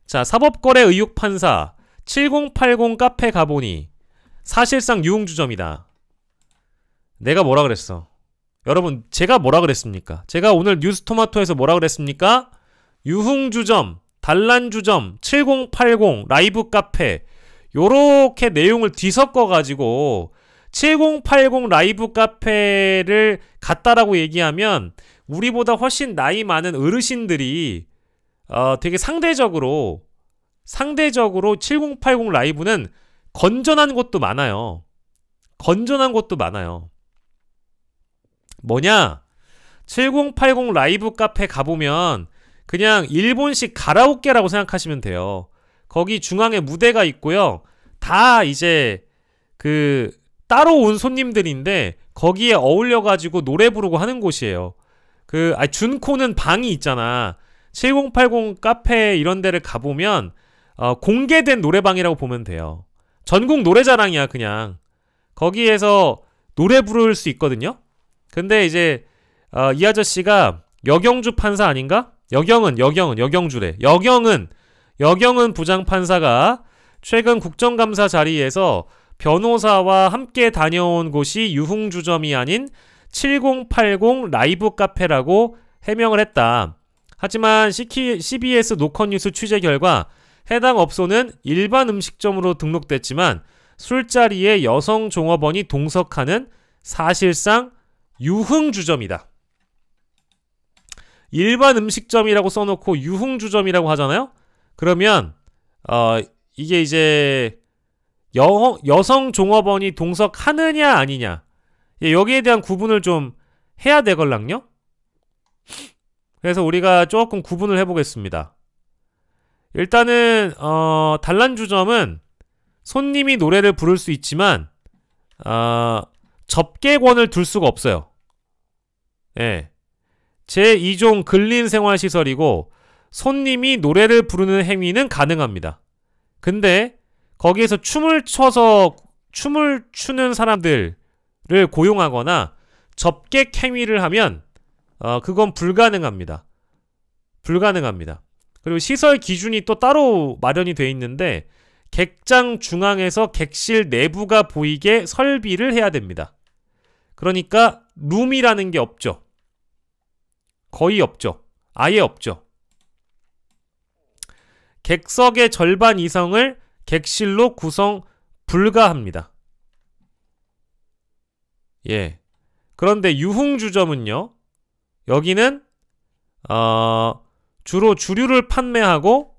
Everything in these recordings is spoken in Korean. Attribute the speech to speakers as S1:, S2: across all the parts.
S1: 자, 사법거래 의혹 판사 7080 카페 가보니 사실상 유흥주점이다. 내가 뭐라 그랬어? 여러분, 제가 뭐라 그랬습니까? 제가 오늘 뉴스토마토에서 뭐라 그랬습니까? 유흥주점, 단란주점, 7080 라이브 카페 요렇게 내용을 뒤섞어가지고 7080 라이브 카페를 갔다라고 얘기하면 우리보다 훨씬 나이 많은 어르신들이 되게 상대적으로 7080 라이브는 건전한 곳도 많아요. 건전한 곳도 많아요. 뭐냐? 7080 라이브 카페 가보면 그냥 일본식 가라오케라고 생각하시면 돼요. 거기 중앙에 무대가 있고요. 다 이제 따로 온 손님들인데 거기에 어울려가지고 노래 부르고 하는 곳이에요. 준코는 방이 있잖아. 7080 카페 이런 데를 가보면 공개된 노래방이라고 보면 돼요. 전국 노래자랑이야 그냥. 거기에서 노래 부를 수 있거든요. 근데 이제 이 아저씨가 여경주 판사 아닌가? 여경주래. 여경은 부장판사가 최근 국정감사 자리에서 변호사와 함께 다녀온 곳이 유흥주점이 아닌 7080 라이브 카페라고 해명을 했다. 하지만 CBS 노컷뉴스 취재 결과 해당 업소는 일반 음식점으로 등록됐지만 술자리에 여성 종업원이 동석하는 사실상 유흥주점이다. 일반 음식점이라고 써놓고 유흥주점이라고 하잖아요? 그러면 이게 이제 여성 종업원이 동석하느냐 아니냐 여기에 대한 구분을 좀 해야 되걸랑요? 그래서 우리가 조금 구분을 해보겠습니다. 일단은 단란주점은 손님이 노래를 부를 수 있지만 접객원을 둘 수가 없어요. 예. 제2종 근린생활시설이고 손님이 노래를 부르는 행위는 가능합니다. 근데 거기에서 춤을 추는 사람들을 고용하거나 접객 행위를 하면 그건 불가능합니다. 그리고 시설 기준이 또 따로 마련이 되어 있는데 객장 중앙에서 객실 내부가 보이게 설비를 해야 됩니다. 그러니까 룸이라는 게 없죠. 거의 없죠. 아예 없죠. 객석의 절반 이상을 객실로 구성 불가합니다. 예. 그런데 유흥주점은요. 여기는 주로 주류를 판매하고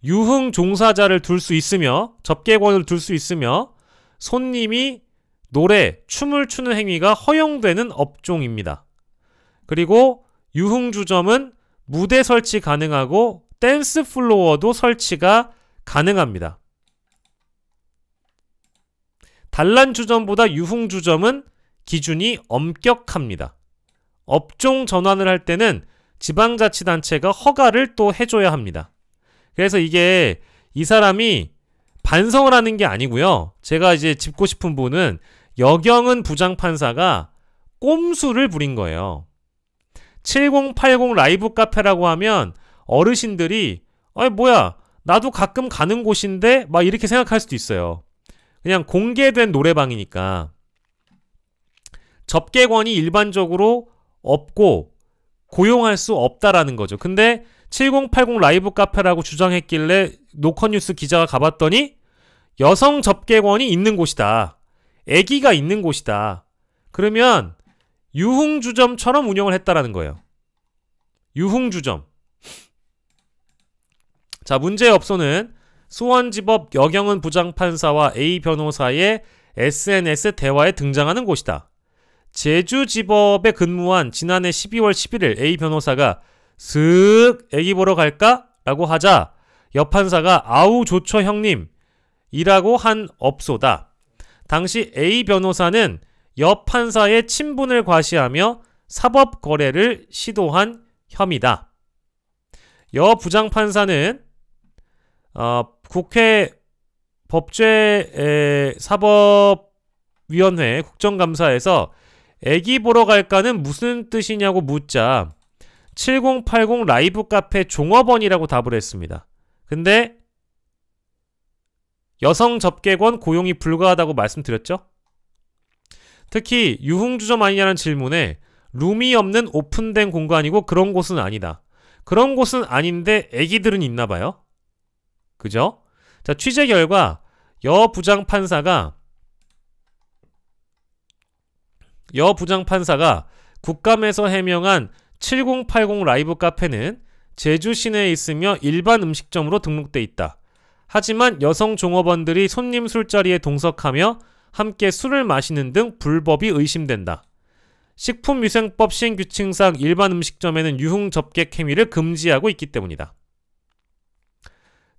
S1: 유흥 종사자를 둘 수 있으며 접객원을 둘 수 있으며 손님이 노래, 춤을 추는 행위가 허용되는 업종입니다. 그리고 유흥주점은 무대 설치 가능하고 댄스 플로어도 설치가 가능합니다. 단란주점보다 유흥주점은 기준이 엄격합니다. 업종 전환을 할 때는 지방자치단체가 허가를 또 해줘야 합니다. 그래서 이게 이 사람이 반성을 하는 게 아니고요. 제가 이제 짚고 싶은 분은 여경은 부장판사가 꼼수를 부린 거예요. 7080 라이브 카페라고 하면 어르신들이 뭐야 나도 가끔 가는 곳인데 막 이렇게 생각할 수도 있어요. 그냥 공개된 노래방이니까 접객원이 일반적으로 없고 고용할 수 없다라는 거죠. 근데 7080 라이브 카페라고 주장했길래 노컷뉴스 기자가 가봤더니 여성 접객원이 있는 곳이다. 애기가 있는 곳이다. 그러면 유흥주점처럼 운영을 했다라는 거예요. 유흥주점. 자, 문제의 업소는 수원지법 여경은 부장판사와 A 변호사의 SNS 대화에 등장하는 곳이다. 제주지법에 근무한 지난해 12월 11일 A 변호사가 슥 애기 보러 갈까? 라고 하자 여 판사가 아우 좋죠 형님 이라고 한 업소다. 당시 A 변호사는 여 판사의 친분을 과시하며 사법거래를 시도한 혐의다. 여 부장판사는 국회 법제사법위원회 국정감사에서 애기 보러 갈까는 무슨 뜻이냐고 묻자 7080 라이브 카페 종업원이라고 답을 했습니다. 근데 여성 접객원 고용이 불가하다고 말씀드렸죠? 특히 유흥주점 아니냐는 질문에 룸이 없는 오픈된 공간이고 그런 곳은 아니다. 그런 곳은 아닌데 애기들은 있나봐요. 그죠? 자, 취재 결과 여 부장판사가 국감에서 해명한 7080 라이브 카페는 제주 시내에 있으며 일반 음식점으로 등록돼 있다. 하지만 여성 종업원들이 손님 술자리에 동석하며 함께 술을 마시는 등 불법이 의심된다. 식품위생법 시행규칙상 일반 음식점에는 유흥 접객 행위를 금지하고 있기 때문이다.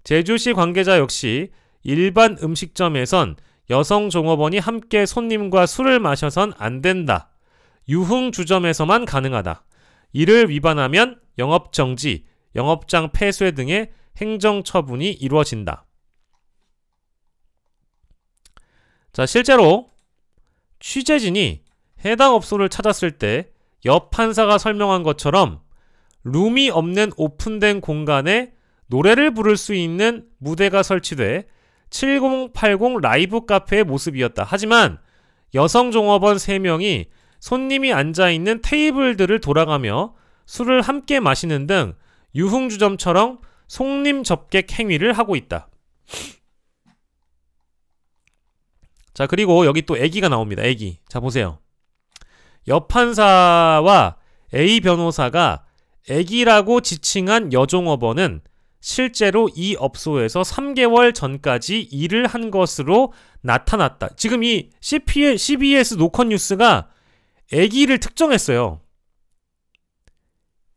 S1: 제주시 관계자 역시 일반 음식점에선 여성 종업원이 함께 손님과 술을 마셔선 안 된다. 유흥주점에서만 가능하다. 이를 위반하면 영업정지, 영업장 폐쇄 등의 행정처분이 이루어진다. 자, 실제로 취재진이 해당 업소를 찾았을 때 옆 판사가 설명한 것처럼 룸이 없는 오픈된 공간에 노래를 부를 수 있는 무대가 설치돼 7080 라이브 카페의 모습이었다. 하지만 여성 종업원 3명이 손님이 앉아있는 테이블들을 돌아가며 술을 함께 마시는 등 유흥주점처럼 손님 접객 행위를 하고 있다. 자, 그리고 여기 또 애기가 나옵니다. 애기. 자, 보세요. 옆 판사와 A 변호사가 애기라고 지칭한 여종업원은 실제로 이 업소에서 3개월 전까지 일을 한 것으로 나타났다. 지금 이 CBS 노컷 뉴스가 애기를 특정했어요.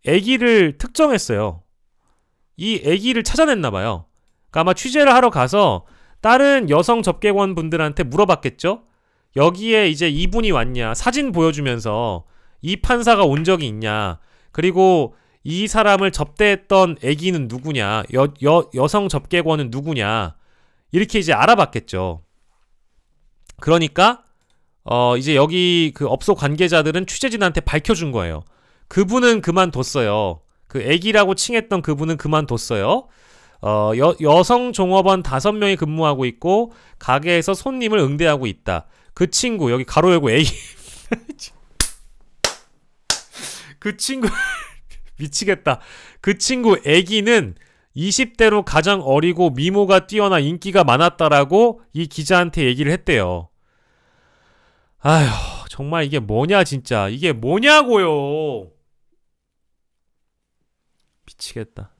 S1: 애기를 특정했어요. 이 애기를 찾아냈나봐요. 그러니까 아마 취재를 하러 가서 다른 여성 접객원 분들한테 물어봤겠죠? 여기에 이제 이분이 왔냐, 사진 보여주면서 이 판사가 온 적이 있냐, 그리고 이 사람을 접대했던 애기는 누구냐, 여성 접객원은 누구냐, 이렇게 이제 알아봤겠죠. 그러니까 이제 여기 그 업소 관계자들은 취재진한테 밝혀준 거예요. 그분은 그만뒀어요. 그 애기라고 칭했던 그분은 그만뒀어요. 여성 종업원 5명이 근무하고 있고 가게에서 손님을 응대하고 있다. 그 친구, 여기 가로 열고 애기 그 친구 미치겠다. 그 친구 애기는 20대로 가장 어리고 미모가 뛰어나 인기가 많았다라고 이 기자한테 얘기를 했대요. 아휴, 정말 이게 뭐냐 진짜. 이게 뭐냐고요. 미치겠다.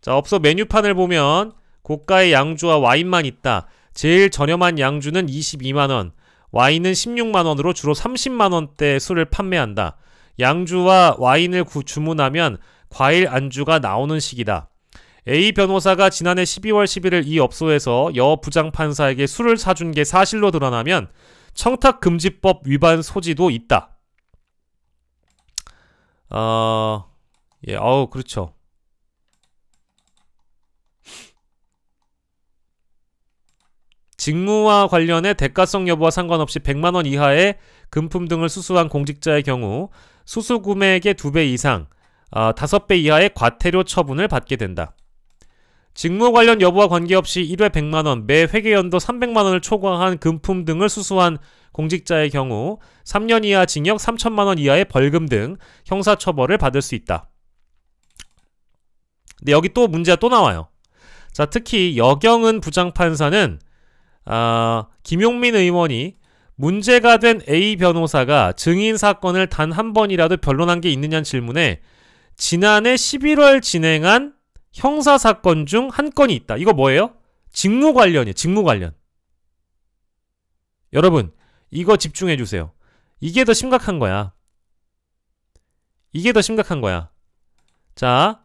S1: 자, 업소 메뉴판을 보면 고가의 양주와 와인만 있다. 제일 저렴한 양주는 22만원, 와인은 16만원으로 주로 30만원대 술을 판매한다. 양주와 와인을 주문하면 과일 안주가 나오는 식이다. A 변호사가 지난해 12월 11일 이 업소에서 여 부장판사에게 술을 사준 게 사실로 드러나면 청탁금지법 위반 소지도 있다. 그렇죠. 직무와 관련해 대가성 여부와 상관없이 100만원 이하의 금품 등을 수수한 공직자의 경우 수수 금액의 2배 이상, 5배 이하의 과태료 처분을 받게 된다. 직무 관련 여부와 관계없이 1회 100만원, 매 회계연도 300만원을 초과한 금품 등을 수수한 공직자의 경우 3년 이하 징역 3천만원 이하의 벌금 등 형사처벌을 받을 수 있다. 근데 여기 또 문제가 또 나와요. 자, 특히 여경은 부장판사는 김용민 의원이 문제가 된 A 변호사가 증인 사건을 단 한 번이라도 변론한 게 있느냐는 질문에 지난해 11월 진행한 형사사건 중 한 건이 있다. 이거 뭐예요? 직무 관련이에요. 직무 관련. 여러분, 이거 집중해주세요. 이게 더 심각한 거야. 이게 더 심각한 거야. 자,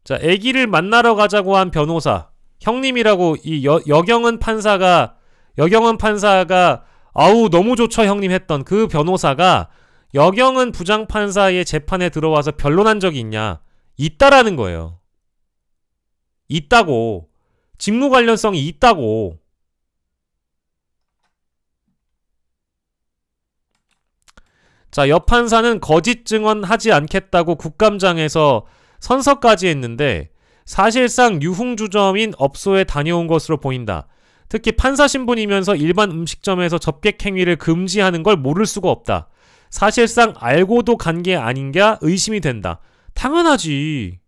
S1: 애기를 만나러 가자고 한 변호사, 형님이라고 이 여경은 판사가 아우 너무 좋죠 형님 했던 그 변호사가 여경은 부장판사의 재판에 들어와서 변론한 적이 있냐? 있다라는 거예요. 있다고. 직무 관련성이 있다고. 자, 여 판사는 거짓 증언하지 않겠다고 국감장에서 선서까지 했는데 사실상 유흥주점인 업소에 다녀온 것으로 보인다. 특히 판사 신분이면서 일반 음식점에서 접객 행위를 금지하는 걸 모를 수가 없다. 사실상 알고도 간 게 아닌가 의심이 된다. 당연하지.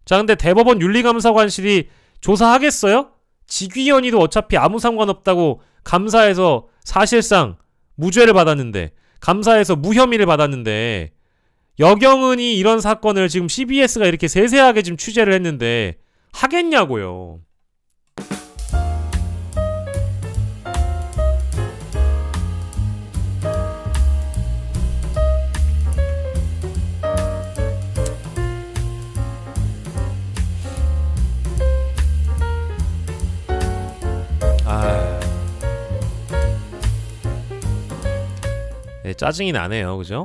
S1: 자, 근데 대법원 윤리감사관실이 조사하겠어요? 직위원이도 어차피 아무 상관없다고 감사해서 사실상 무죄를 받았는데, 감사해서 무혐의를 받았는데, 여경은이 이런 사건을 지금 CBS가 이렇게 세세하게 지금 취재를 했는데 하겠냐고요. 네, 짜증이 나네요. 그죠?